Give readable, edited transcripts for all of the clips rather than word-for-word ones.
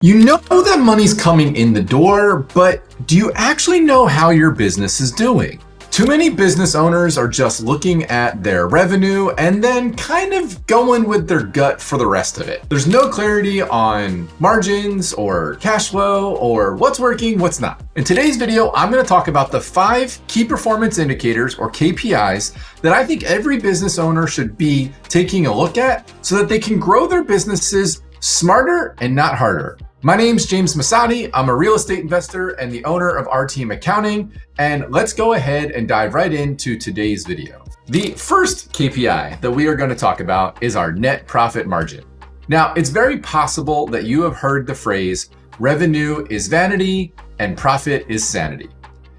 You know that money's coming in the door, but do you actually know how your business is doing? Too many business owners are just looking at their revenue and then kind of going with their gut for the rest of it. There's no clarity on margins or cash flow or what's working, what's not. In today's video, I'm going to talk about the 5 key performance indicators or KPIs that I think every business owner should be taking a look at so that they can grow their businesses smarter and not harder. My name's James Masotti. I'm a real estate investor and the owner of Our Team Accounting. And let's go ahead and dive right into today's video. The first KPI that we are going to talk about is our net profit margin. Now, it's very possible that you have heard the phrase, revenue is vanity and profit is sanity.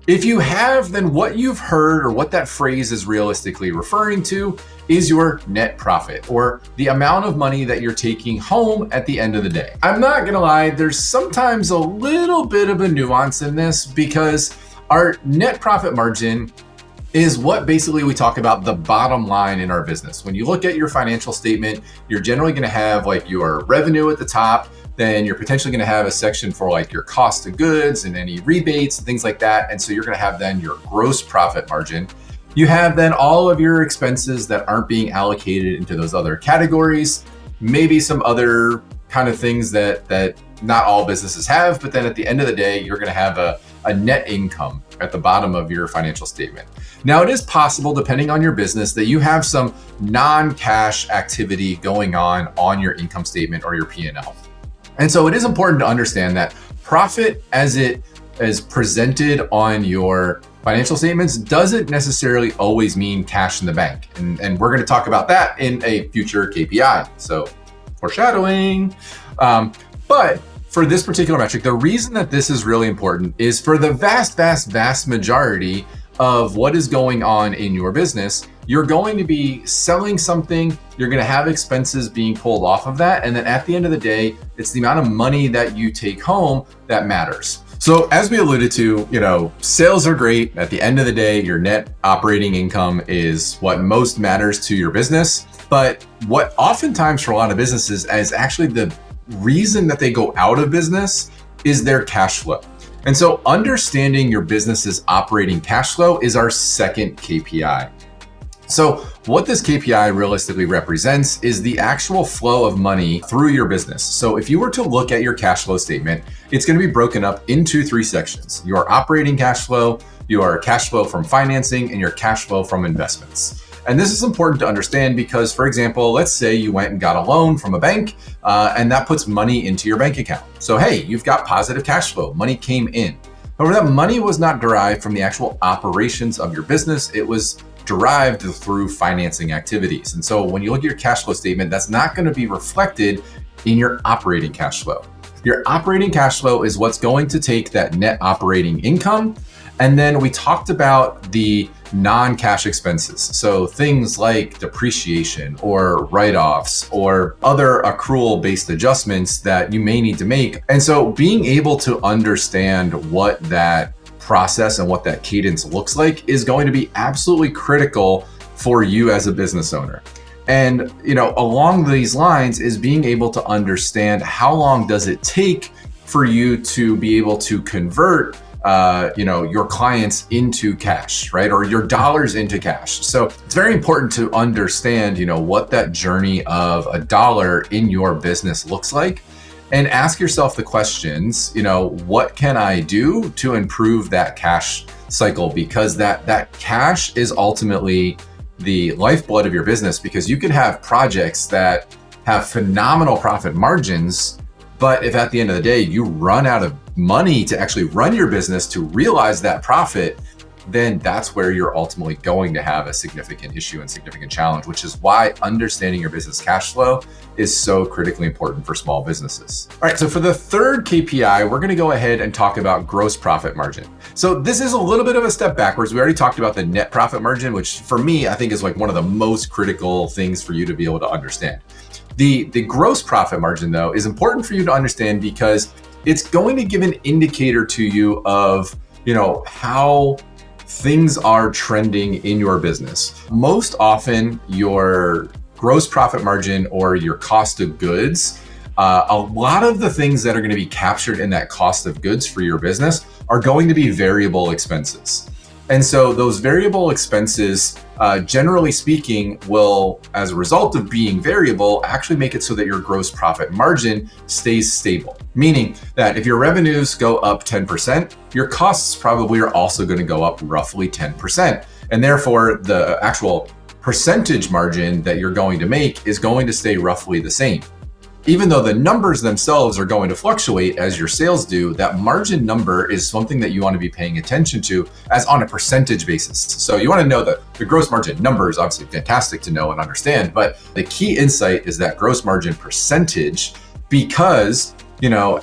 If you have, then what you've heard or what that phrase is realistically referring to is your net profit or the amount of money that you're taking home at the end of the day. I'm not gonna lie, there's sometimes a little bit of a nuance in this because our net profit margin is what basically we talk about the bottom line in our business. When you look at your financial statement, you're generally gonna have like your revenue at the top, then you're potentially gonna have a section for like your cost of goods and any rebates and things like that. And so you're gonna have then your gross profit margin. You have then all of your expenses that aren't being allocated into those other categories, maybe some other kind of things that not all businesses have, but then at the end of the day, you're gonna have a net income at the bottom of your financial statement. Now, it is possible, depending on your business, that you have some non-cash activity going on your income statement or your P&L. And so it is important to understand that profit as it is presented on your financial statements doesn't necessarily always mean cash in the bank. And we're going to talk about that in a future KPI. So foreshadowing. But for this particular metric, the reason that this is really important is for the vast majority of what is going on in your business, you're going to be selling something, you're going to have expenses being pulled off of that. And then at the end of the day, it's the amount of money that you take home that matters. So as we alluded to, sales are great. At the end of the day, your net operating income is what most matters to your business. But what oftentimes for a lot of businesses is actually the reason that they go out of business is their cash flow. And so understanding your business's operating cash flow is our second KPI. So what this KPI realistically represents is the actual flow of money through your business. So if you were to look at your cash flow statement, it's going to be broken up into 3 sections: your operating cash flow, your cash flow from financing, and your cash flow from investments. And this is important to understand because, for example, let's say you went and got a loan from a bank and that puts money into your bank account. So, hey, you've got positive cash flow, money came in. However, that money was not derived from the actual operations of your business. It was derived through financing activities. And so when you look at your cash flow statement, that's not going to be reflected in your operating cash flow. Your operating cash flow is what's going to take that net operating income. And then we talked about the non-cash expenses. So things like depreciation or write-offs or other accrual-based adjustments that you may need to make. And so being able to understand what that process and what that cadence looks like is going to be absolutely critical for you as a business owner. And, along these lines is being able to understand how long does it take for you to be able to convert your clients into cash, right? Or your dollars into cash. So it's very important to understand, what that journey of a dollar in your business looks like. And ask yourself the questions, what can I do to improve that cash cycle? Because that cash is ultimately the lifeblood of your business, because you could have projects that have phenomenal profit margins, but if at the end of the day you run out of money to actually run your business to realize that profit, then that's where you're ultimately going to have a significant issue and significant challenge, which is why understanding your business cash flow is so critically important for small businesses. All right, so for the third KPI, we're gonna go ahead and talk about gross profit margin. So this is a little bit of a step backwards. We already talked about the net profit margin, which for me, I think is like one of the most critical things for you to be able to understand. The gross profit margin, though, is important for you to understand because it's going to give an indicator to you of, how things are trending in your business. Most often, your gross profit margin or your cost of goods a lot of the things that are going to be captured in that cost of goods for your business are going to be variable expenses. And so those variable expenses, generally speaking, will, as a result of being variable, actually make it so that your gross profit margin stays stable. Meaning that if your revenues go up 10%, your costs probably are also going to go up roughly 10%. And therefore, the actual percentage margin that you're going to make is going to stay roughly the same. Even though the numbers themselves are going to fluctuate as your sales do, that margin number is something that you want to be paying attention to as on a percentage basis. So you want to know that the gross margin number is obviously fantastic to know and understand, but the key insight is that gross margin percentage, because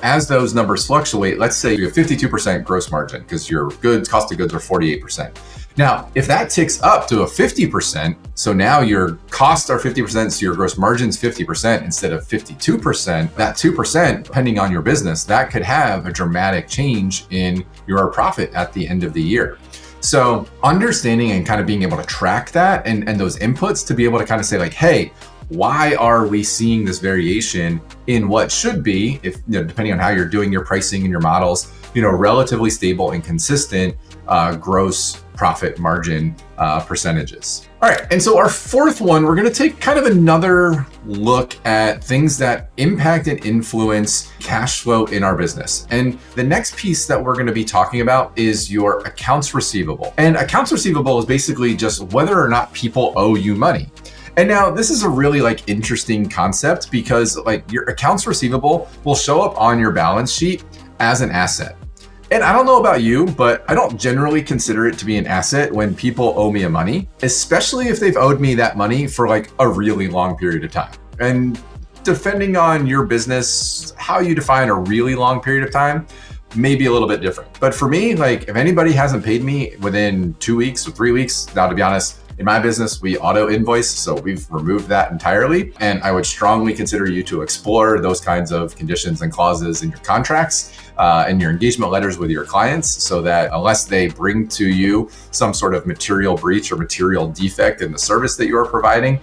as those numbers fluctuate, let's say you have 52% gross margin because your cost of goods are 48%. Now, if that ticks up to a 50%, so now your costs are 50%, so your gross margin's 50% instead of 52%, that 2%, depending on your business, that could have a dramatic change in your profit at the end of the year. So understanding and kind of being able to track that and those inputs to be able to kind of say like, hey, why are we seeing this variation in what should be, if depending on how you're doing your pricing and your models, relatively stable and consistent gross profit margin percentages. All right, and so our fourth one, we're going to take kind of another look at things that impact and influence cash flow in our business. And the next piece that we're going to be talking about is your accounts receivable. And accounts receivable is basically just whether or not people owe you money. And now this is a really interesting concept because your accounts receivable will show up on your balance sheet as an asset. And I don't know about you, but I don't generally consider it to be an asset when people owe me money, especially if they've owed me that money for a really long period of time. And depending on your business, how you define a really long period of time may be a little bit different. But for me, if anybody hasn't paid me within 2 weeks or 3 weeks, now to be honest, in my business, we auto invoice, so we've removed that entirely. And I would strongly consider you to explore those kinds of conditions and clauses in your contracts and your engagement letters with your clients, so that unless they bring to you some sort of material breach or material defect in the service that you are providing,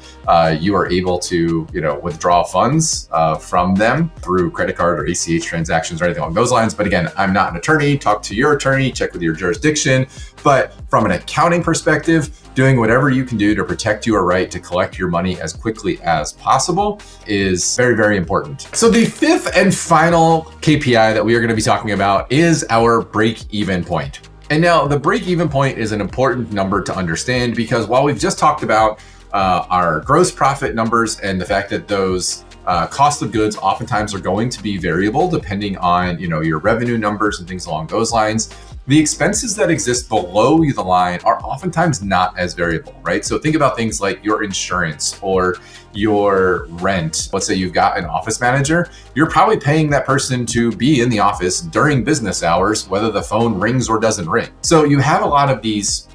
you are able to withdraw funds from them through credit card or ACH transactions or anything along those lines. But again, I'm not an attorney. Talk to your attorney, check with your jurisdiction. But from an accounting perspective, doing whatever you can do to protect your right to collect your money as quickly as possible is very, very important. So the fifth and final KPI that we are going to be talking about is our break-even point. And now the break-even point is an important number to understand because while we've just talked about our gross profit numbers and the fact that those cost of goods oftentimes are going to be variable depending on your revenue numbers and things along those lines, the expenses that exist below the line are oftentimes not as variable, right? So think about things like your insurance or your rent. Let's say you've got an office manager, you're probably paying that person to be in the office during business hours, whether the phone rings or doesn't ring. So you have a lot of these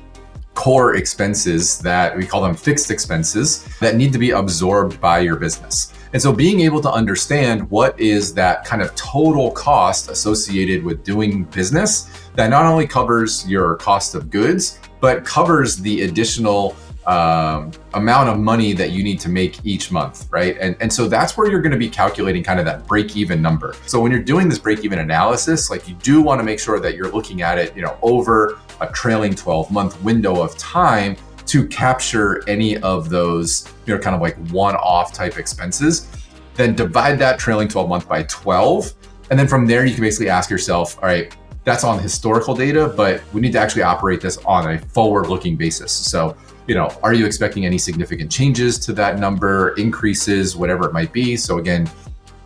core expenses that we call them fixed expenses that need to be absorbed by your business. And so being able to understand what is that kind of total cost associated with doing business that not only covers your cost of goods, but covers the additional amount of money that you need to make each month, right? And so that's where you're going to be calculating kind of that break-even number. So when you're doing this break-even analysis, you do want to make sure that you're looking at it, over a trailing 12-month window of time to capture any of those, kind of one-off type expenses. Then divide that trailing 12-month by 12. And then from there, you can basically ask yourself, all right, that's on historical data, but we need to actually operate this on a forward-looking basis. So, are you expecting any significant changes to that number, increases, whatever it might be? So again,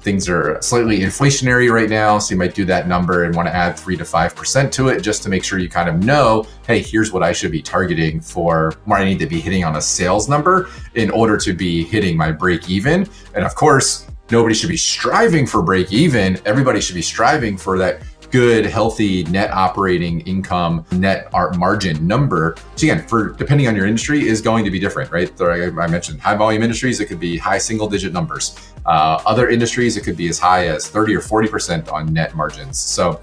things are slightly inflationary right now. So you might do that number and want to add 3 to 5% to it just to make sure you kind of know, hey, here's what I should be targeting for what I need to be hitting on a sales number in order to be hitting my break even. And of course, nobody should be striving for break even. Everybody should be striving for that good, healthy net operating income, net art margin number, which again, depending on your industry is going to be different, right? So I mentioned high volume industries, it could be high single digit numbers. Other industries, it could be as high as 30 or 40% on net margins. So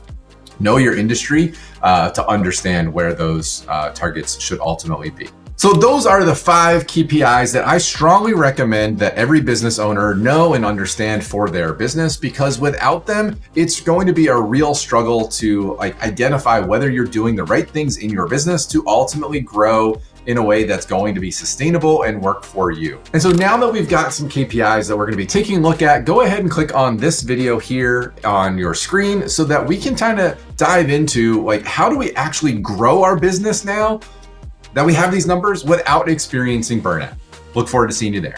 know your industry to understand where those targets should ultimately be. So those are the 5 KPIs that I strongly recommend that every business owner know and understand for their business, because without them, it's going to be a real struggle to identify whether you're doing the right things in your business to ultimately grow in a way that's going to be sustainable and work for you. And so now that we've got some KPIs that we're going to be taking a look at, go ahead and click on this video here on your screen so that we can kind of dive into how do we actually grow our business now that we have these numbers without experiencing burnout. Look forward to seeing you there.